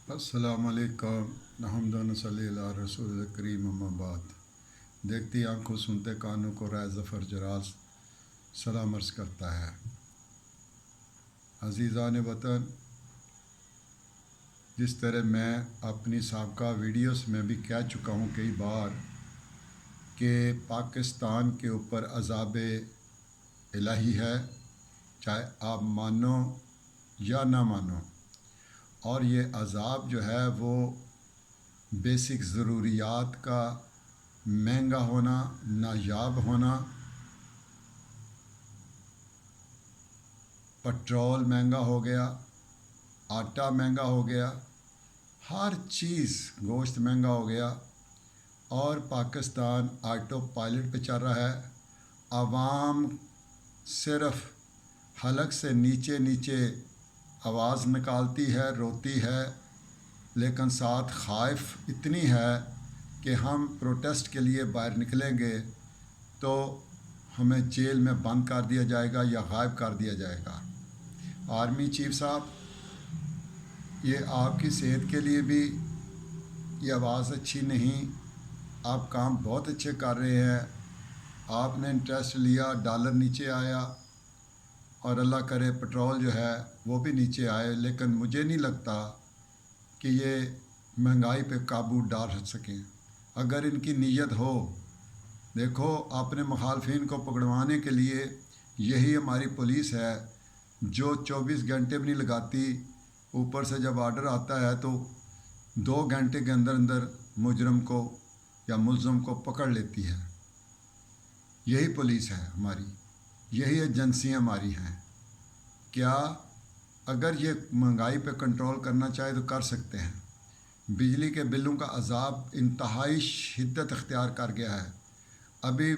السلام علیکم نحمد و نصلی علی رسول کریم اما بعد۔ دیکھتی آنکھوں سنتے کانوں کو رائے ظفر جراز سلام عرض کرتا ہے۔ عزیزان وطن، جس طرح میں اپنی سابقہ ویڈیوز میں بھی کہہ چکا ہوں کئی بار کہ پاکستان کے اوپر عذاب الہی ہے، چاہے آپ مانو یا نہ مانو، اور یہ عذاب جو ہے وہ بیسک ضروریات کا مہنگا ہونا، نایاب ہونا، پٹرول مہنگا ہو گیا، آٹا مہنگا ہو گیا، ہر چیز، گوشت مہنگا ہو گیا، اور پاکستان آٹو پائلٹ پہ چل رہا ہے۔ عوام صرف حلق سے نیچے نیچے آواز نکالتی ہے، روتی ہے، لیکن ساتھ خائف اتنی ہے کہ ہم پروٹیسٹ کے لیے باہر نکلیں گے تو ہمیں جیل میں بند کر دیا جائے گا یا غائب کر دیا جائے گا۔ آرمی چیف صاحب، یہ آپ کی صحت کے لیے بھی یہ آواز اچھی نہیں۔ آپ کام بہت اچھے کر رہے ہیں، آپ نے انٹرسٹ لیا، ڈالر نیچے آیا، اور اللہ کرے پٹرول جو ہے وہ بھی نیچے آئے، لیکن مجھے نہیں لگتا کہ یہ مہنگائی پہ قابو ڈال سکیں۔ اگر ان کی نیت ہو، دیکھو اپنے مخالفین کو پکڑوانے کے لیے یہی ہماری پولیس ہے جو 24 گھنٹے بھی نہیں لگاتی، اوپر سے جب آرڈر آتا ہے تو 2 گھنٹے کے اندر اندر مجرم کو یا ملزم کو پکڑ لیتی ہے۔ یہی پولیس ہے ہماری، یہی ایجنسیاں ہماری ہیں۔ کیا اگر یہ مہنگائی پہ کنٹرول کرنا چاہے تو کر سکتے ہیں؟ بجلی کے بلوں کا عذاب انتہائی شدت اختیار کر گیا ہے۔ ابھی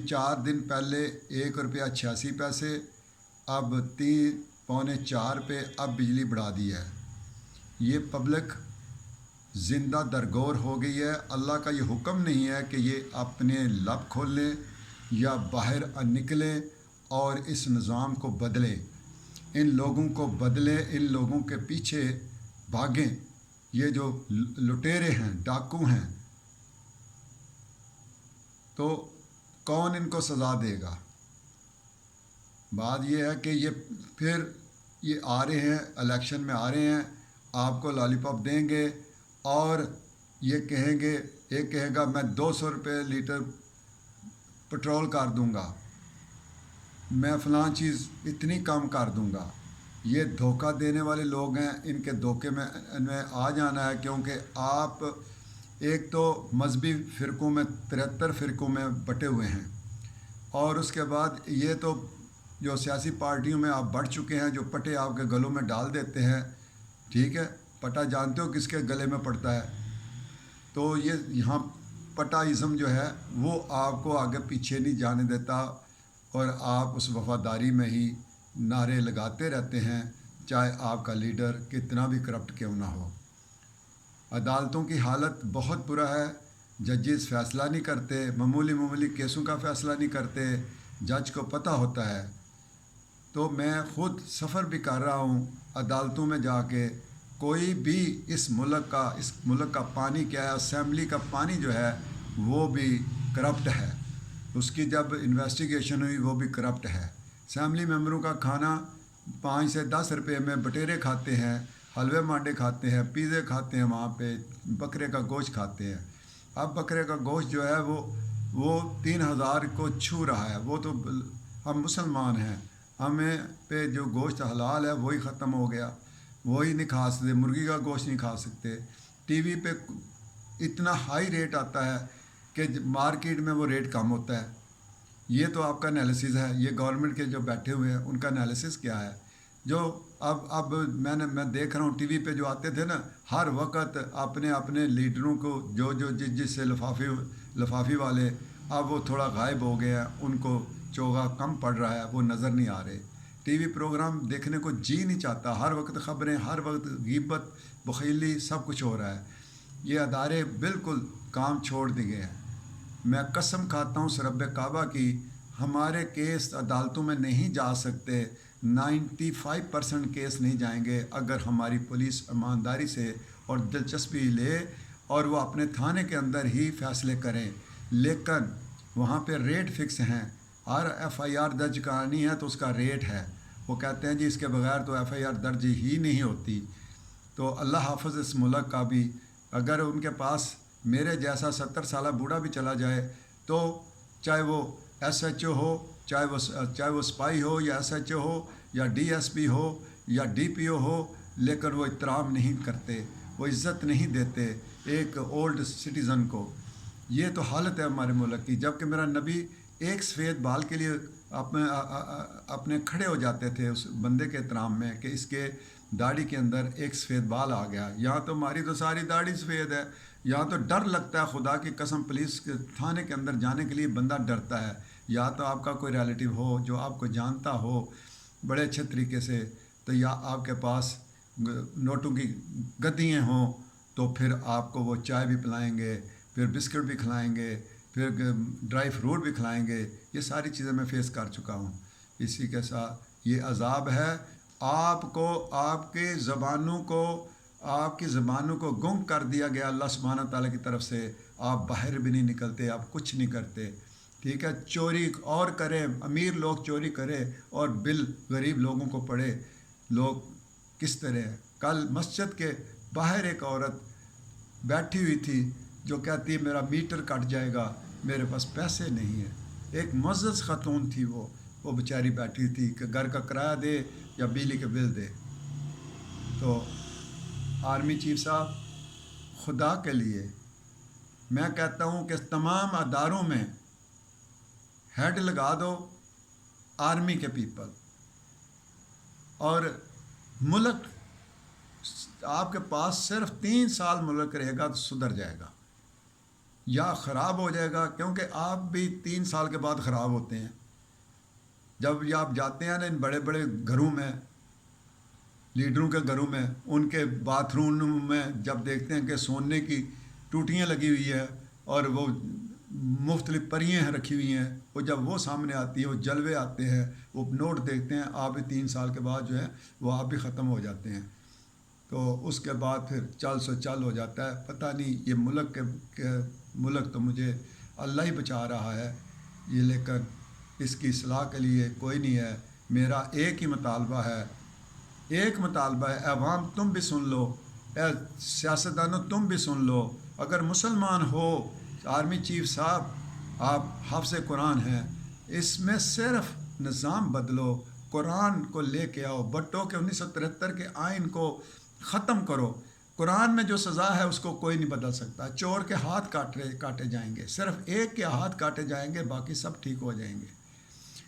4 دن پہلے 1 روپیہ 86 پیسے، اب 3 پونے 4 پہ اب بجلی بڑھا دی ہے۔ یہ پبلک زندہ درگور ہو گئی ہے۔ اللہ کا یہ حکم نہیں ہے کہ یہ اپنے لب کھولیں یا باہر نکلیں اور اس نظام کو بدلیں، ان لوگوں کو بدلیں، ان لوگوں کے پیچھے بھاگیں۔ یہ جو لٹیرے ہیں، ڈاکو ہیں، تو کون ان کو سزا دے گا؟ بات یہ ہے کہ یہ پھر یہ آ رہے ہیں، الیکشن میں آ رہے ہیں، آپ کو لالی پاپ دیں گے اور یہ کہیں گے، ایک کہے گا میں 200 روپے لیٹر پٹرول کر دوں گا، میں فلاں چیز اتنی کم کر دوں گا۔ یہ دھوکہ دینے والے لوگ ہیں، ان کے دھوکے میں آ جانا ہے، کیونکہ آپ ایک تو مذہبی فرقوں میں 73 فرقوں میں بٹے ہوئے ہیں، اور اس کے بعد یہ تو جو سیاسی پارٹیوں میں آپ بڑھ چکے ہیں، جو پٹے آپ کے گلوں میں ڈال دیتے ہیں، ٹھیک ہے، پٹا جانتے ہو کس کے گلے میں پڑتا ہے، تو یہ یہاں پٹائزم جو ہے وہ آپ کو آگے پیچھے نہیں جانے دیتا، اور آپ اس وفاداری میں ہی نعرے لگاتے رہتے ہیں، چاہے آپ کا لیڈر کتنا بھی کرپٹ کیوں نہ ہو۔ عدالتوں کی حالت بہت برا ہے، ججز فیصلہ نہیں کرتے، معمولی کیسوں کا فیصلہ نہیں کرتے، جج کو پتہ ہوتا ہے۔ تو میں خود سفر بھی کر رہا ہوں عدالتوں میں جا کے، کوئی بھی اس ملک کا پانی کیا ہے، اسمبلی کا پانی جو ہے وہ بھی کرپٹ ہے، اس کی جب انویسٹیگیشن ہوئی وہ بھی کرپٹ ہے۔ اسمبلی ممبروں کا کھانا 5 سے 10 روپے میں بٹیرے کھاتے ہیں، حلوے مانڈے کھاتے ہیں، پیزے کھاتے ہیں، وہاں پہ بکرے کا گوشت کھاتے ہیں۔ اب بکرے کا گوشت جو ہے وہ 3000 کو چھو رہا ہے۔ وہ تو ہم مسلمان ہیں، ہمیں پہ جو گوشت حلال ہے وہی ختم ہو گیا، وہی نہیں کھا سکتے، مرغی کا گوشت نہیں کھا سکتے۔ ٹی وی پہ اتنا ہائی ریٹ آتا ہے کہ مارکیٹ میں وہ ریٹ کم ہوتا ہے۔ یہ تو آپ کا انالیسس ہے، یہ گورنمنٹ کے جو بیٹھے ہوئے ہیں ان کا انالیسس کیا ہے؟ جو اب میں دیکھ رہا ہوں ٹی وی پہ جو آتے تھے نا، ہر وقت اپنے لیڈروں کو جس سے لفافی والے، اب وہ تھوڑا غائب ہو گئے ہیں، ان کو چوغا کم پڑ رہا ہے، وہ نظر نہیں آ رہے۔ ٹی وی پروگرام دیکھنے کو جی نہیں چاہتا، ہر وقت خبریں، ہر وقت غیبت، بخیلی، سب کچھ ہو رہا ہے۔ یہ ادارے بالکل کام چھوڑ دیے ہیں۔ میں قسم کھاتا ہوں رب کعبہ کی، ہمارے کیس عدالتوں میں نہیں جا سکتے 95% کیس نہیں جائیں گے اگر ہماری پولیس ایمانداری سے اور دلچسپی لے اور وہ اپنے تھانے کے اندر ہی فیصلے کریں. لیکن وہاں پہ ریٹ فکس ہیں. ہر FIR درج کرانی ہے تو اس کا ریٹ ہے. وہ کہتے ہیں جی اس کے بغیر تو FIR درج ہی نہیں ہوتی. تو اللہ حافظ اس ملک کا بھی. اگر ان کے پاس میرے جیسا 70 سالہ بوڑھا بھی چلا جائے تو چاہے وہ SHO ہو, چاہے وہ سپاہی ہو یا SHO ہو یا DSP ہو یا DPO ہو, لیکن وہ احترام نہیں کرتے, وہ عزت نہیں دیتے ایک اولڈ سٹیزن کو. یہ تو حالت ہے ہمارے ملک کی. جب کہ میرا نبی ایک سفید بال کے لیے اپنے کھڑے ہو جاتے تھے اس بندے کے احترام میں کہ اس کے داڑھی کے اندر ایک سفید بال آ گیا. یہاں تو ہماری تو ساری داڑھی سفید ہے. یہاں تو ڈر لگتا ہے, خدا کی قسم, پولیس کے تھانے کے اندر جانے کے لیے بندہ ڈرتا ہے. یا تو آپ کا کوئی ریلیٹیو ہو جو آپ کو جانتا ہو بڑے اچھے طریقے سے, تو یا آپ کے پاس نوٹوں کی گدیاں ہوں تو پھر آپ کو وہ چائے بھی پلائیں گے, پھر بسکٹ بھی کھلائیں گے, پھر ڈرائی فروٹ بھی کھلائیں گے. یہ ساری چیزیں میں فیس کر چکا ہوں. اسی کے ساتھ یہ عذاب ہے آپ کو, آپ کی زبانوں کو گنگ کر دیا گیا اللہ سبحانہ تعالیٰ کی طرف سے. آپ باہر بھی نہیں نکلتے, آپ کچھ نہیں کرتے. ٹھیک ہے, چوری اور کریں, امیر لوگ چوری کرے اور بل غریب لوگوں کو پڑے. لوگ کس طرح ہیں. کل مسجد کے باہر ایک عورت بیٹھی ہوئی تھی جو کہتی ہے میرا میٹر کٹ جائے گا, میرے پاس پیسے نہیں ہیں. ایک معزز خاتون تھی, وہ بیچاری بیٹھی تھی کہ گھر کا کرایہ دے یا بجلی کے بل دے. تو آرمی چیف صاحب, خدا کے لیے میں کہتا ہوں کہ تمام اداروں میں ہیڈ لگا دو آرمی کے پیپل, اور ملک آپ کے پاس صرف 3 سال ملک رہے گا تو سدھر جائے گا یا خراب ہو جائے گا, کیونکہ آپ بھی 3 سال کے بعد خراب ہوتے ہیں. جب یہ آپ جاتے ہیں نا ان بڑے بڑے گھروں میں, لیڈروں کے گھروں میں, ان کے باتھ روم میں جب دیکھتے ہیں کہ سونے کی ٹوٹیاں لگی ہوئی ہے اور وہ مختلف پریاں رکھی ہوئی ہیں, وہ جب وہ سامنے آتی ہیں, وہ جلوے آتے ہیں, وہ نوٹ دیکھتے ہیں, آپ بھی 3 سال کے بعد جو ہے وہ آپ بھی ختم ہو جاتے ہیں. تو اس کے بعد پھر چل ہو جاتا ہے. پتہ نہیں یہ ملک تو مجھے اللہ ہی بچا رہا ہے یہ, لیکن اس کی اصلاح کے لیے کوئی نہیں ہے. میرا ایک ہی مطالبہ ہے, عوام تم بھی سن لو, سیاستدانوں تم بھی سن لو. اگر مسلمان ہو, آرمی چیف صاحب آپ حافظ قرآن ہیں, اس میں صرف نظام بدلو, قرآن کو لے کے آؤ. بھٹو کے 1973 کے آئین کو ختم کرو. قرآن میں جو سزا ہے اس کو کوئی نہیں بدل سکتا. چور کے ہاتھ کاٹے جائیں گے, صرف ایک کے ہاتھ کاٹے جائیں گے, باقی سب ٹھیک ہو جائیں گے.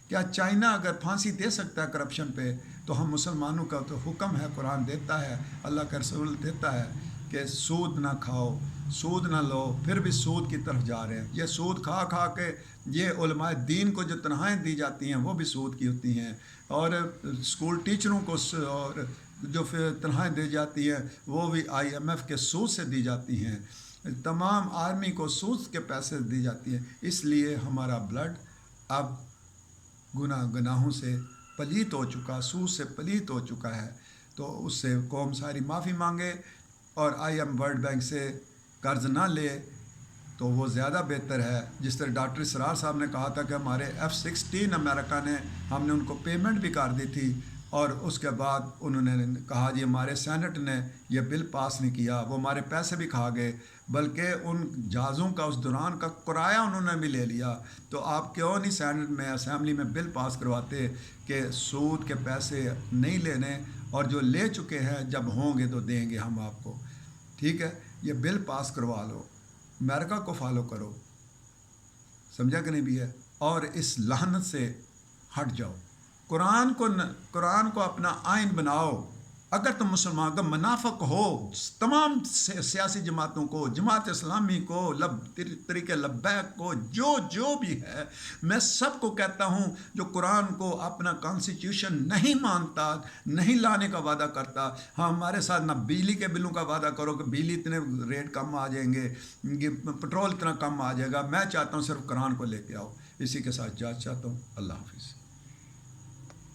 کیا چائنا اگر پھانسی دے سکتا ہے کرپشن پہ, تو ہم مسلمانوں کا تو حکم ہے, قرآن دیتا ہے, اللہ کا رسول دیتا ہے کہ سود نہ کھاؤ, سود نہ لو, پھر بھی سود کی طرف جا رہے ہیں. یہ سود کھا کھا کے یہ علماء دین کو جو تنخواہیں دی جاتی ہیں وہ بھی سود کی ہوتی ہیں, اور اسکول ٹیچروں کو اور جو تنخواہیں دی جاتی ہیں وہ بھی IMF کے سود سے دی جاتی ہیں. تمام آرمی کو سود کے پیسے دی جاتی ہیں. اس لیے ہمارا بلڈ اب گناہوں سے پلیت ہو چکا, سود سے پلیت ہو چکا ہے. تو اس سے قوم ساری معافی مانگے اور ورلڈ بینک سے قرض نہ لے تو وہ زیادہ بہتر ہے. جس طرح ڈاکٹر اسرار صاحب نے کہا تھا کہ ہمارے F-16 امریکہ نے, ہم نے ان کو پیمنٹ بھی کر دی تھی, اور اس کے بعد انہوں نے کہا جی ہمارے سینٹ نے یہ بل پاس نہیں کیا, وہ ہمارے پیسے بھی کھا گئے, بلکہ ان جہازوں کا اس دوران کا کرایہ انہوں نے بھی لے لیا. تو آپ کیوں نہیں سینٹ میں, اسمبلی میں بل پاس کرواتے کہ سود کے پیسے نہیں لینے, اور جو لے چکے ہیں جب ہوں گے تو دیں گے ہم آپ کو. ٹھیک ہے, یہ بل پاس کروا لو, امریکہ کو فالو کرو. سمجھا کہ نہیں بھی ہے, اور اس لعنت سے ہٹ جاؤ. قرآن کو اپنا آئین بناؤ. اگر تم مسلمان کا منافق ہو, تمام سیاسی جماعتوں کو, جماعت اسلامی کو, طریقے لبیک کو, جو بھی ہے, میں سب کو کہتا ہوں جو قرآن کو اپنا کانسٹیٹیوشن نہیں مانتا, نہیں لانے کا وعدہ کرتا, ہاں ہمارے ساتھ نہ بجلی کے بلوں کا وعدہ کرو کہ بجلی اتنے ریٹ کم آ جائیں گے, پٹرول اتنا کم آ جائے گا. میں چاہتا ہوں صرف قرآن کو لے کے آؤ. اسی کے ساتھ چاہتا ہوں. اللہ حافظ.